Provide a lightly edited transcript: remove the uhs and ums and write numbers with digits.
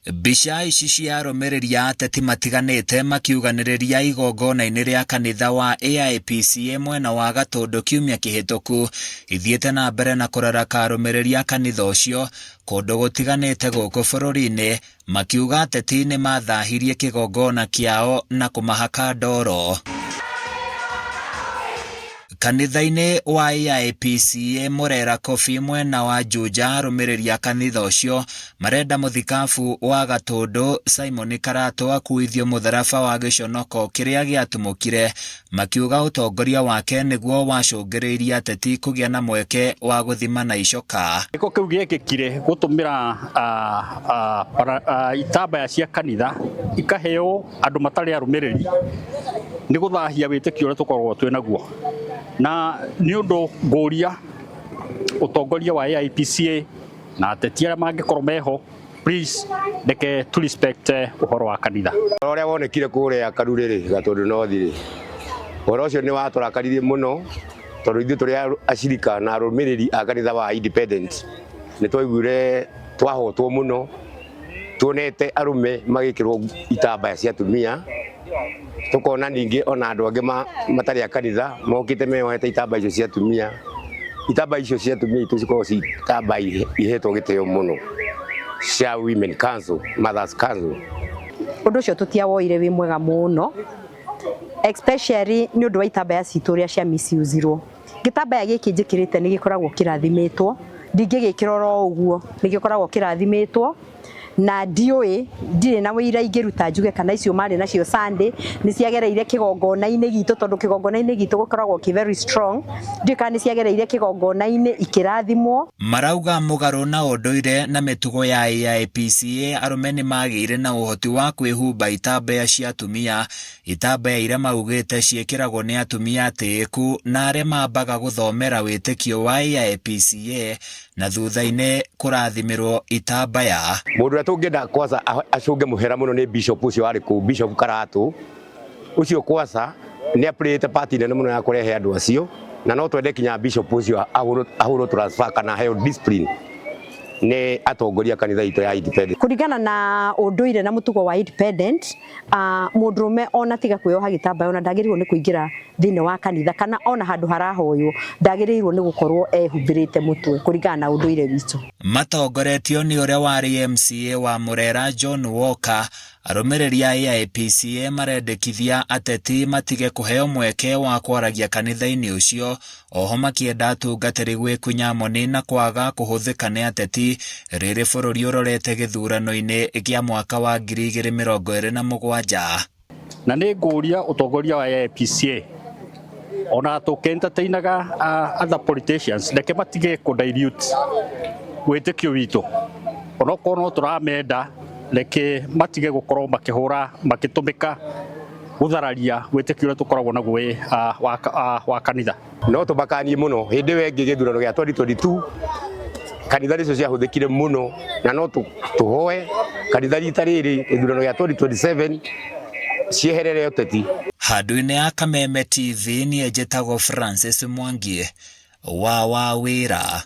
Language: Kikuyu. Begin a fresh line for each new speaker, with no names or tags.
Mbica ici cia arũmĩrĩri ateti matiganĩte makiuganĩrĩria igongona-inĩ rĩa kanitha wa AIPCA mwena wa Gatũndũ kiumia kĩhĩtũku ithiĩte na mbere na kũraraka arũmĩrĩri a kanitha ũcio kũndũ gũtiganĩte gũkũ bũrũri-inĩ, makiuga ateti nĩ mathahirie kĩgongona kĩao na kũmahaka ndoro. Kanitha-inĩ wa AIPCA Murera Coffee mwena wa Juja, arũmĩrĩri a kanitha ũcio marenda mũthikabu wa Gatũndũ Simon Karatu akuithio mũtharaba wa gĩconoko kĩrĩa gĩatumũkire, makiuga ũtongoria wake nĩguo wacũngĩrĩirie ateti kũgĩa na mweke wa gũthima na icoka.
Gĩko kĩu gĩekĩkire gũtũmĩra itambaya cia kanitha ikaheo andũ matarĩ arũmĩrĩri nĩ gũthahia wĩtĩkio ũrĩa tũkoragwo twĩ naguo, na nĩ ũndũ ngũria ũtongoria wa AIPCA na ateti arĩa mangĩkorwo meho, please reke tu respect ũhoro wa kanitha.
Ũrĩa wonekire kũrĩa Karurĩrĩ Gatũndũ North-rĩ, ũhoro ũcio nĩ watũrakaririe mũno tondũ ithuĩ tũrĩ acirika na arũmĩrĩri a kanitha wa Independent nĩ twaiguire twahotwo mũno, tuonete arũme magĩkĩrwo itambaya cia atumia, tukona ningĩ ona andũ angĩ matarĩ a kanitha mokĩte meyohete itambaya icio cia atumia. Itambaya icio cia atumia itu cikoragwo ci itambaya ihetwo gĩtĩo mũno cia Women Council, Mothers Council.
Ũndũ ũcio tũtiawoire wĩ mwega mũno, especially nĩ ũndũ wa itambaya citũ ũrĩa cia misuse-irwo. Gĩtambaya gĩkĩ njĩkĩrĩte nĩ gĩkoragwo kĩrathimĩtwo, ndingĩgĩkĩra oro ũguo, nĩ gĩkoragwo kĩrathimĩtwo, na ndiũĩ ndirĩ na wĩira ingĩruta njuge kana icio marĩ nacio Sunday nĩ ciagereire kĩgongona-inĩ gitũ, tondũ kĩgongona-inĩ gitũ gũkoragwo kĩ very strong, ndiũĩ kana nĩ ciagereire kĩgongona-inĩ ikĩrathimwo. Marauga mũgarũ na ũndũire na mĩtugo ya AIPCA, arũme nĩ magĩire na ũhoti wa kwĩhumba itambaya cia atumia, itambaya iria maugĩte ciĩkĩragwo nĩ atumia atĩĩku na arĩa mambaga gũthomera wĩtĩkio wa AIPCA na thutha-inĩ kũrathimĩrwo itambaya.
Mũndũ ũrĩa tũngĩenda kwanza acũnge mũhera mũno nĩ bishop ũcio warĩ kũu, Bishop Karatu ũcio kwanza nĩ apurĩte party nene mũno ya kũrehe andũ acio, na no twende kinya bishop ũcio ahũrwo transfer kana heo discipline nĩ atongoria kanitha itũ ya Independent. Kũringana
na ũndũire na mũtugo wa Independent, mũndũrũme ona tiga kwĩyoha gĩtambaya ona ndagĩrĩirwo nĩ kũingĩra thĩinĩ wa kanitha kana ona handũ harahoywo, ndagĩrĩirwo nĩ gũkorwo ehumbĩrĩte mũtwe kũringana na ũndũire witũ. Matongoretio nĩ ũrĩa warĩ MCA wa Murera John Walker, arũmĩrĩri a AIPCA marendekithia ateti matige kũheo mweke wa kwaragia kanitha-inĩ ũcio, oho makĩenda atungatĩri gwĩkunyamoni na kwaga kũhũthĩka nĩ ateti rĩrĩ bũrũri ũrorete gĩthurano-inĩ kĩa mwaka wa 2027.
Na nĩ ngũria ũtongoria wa AIPCA ona tũkentertainaga other politicians, reke matige kũdilute wĩtĩkio witũ, onokorwo no tũramenda reke matige gũkorwo makĩhũra makĩtũmĩka gũthararia wĩtĩkio ũrĩa tũkoragwo naguo wa kanitha.
No tũmakanie mũno hĩndĩ ĩyo ĩngĩ gĩthurano gĩa 2022 kanitha icio ciahũthĩkire mũno, na no tũhoe kanitha rita rĩrĩ gĩthurano gĩa 2027 cieherere ũteti.
Handũ-inĩ ya Kameme TV niĩ njĩtagwo Francis Mwangi wa Wĩra.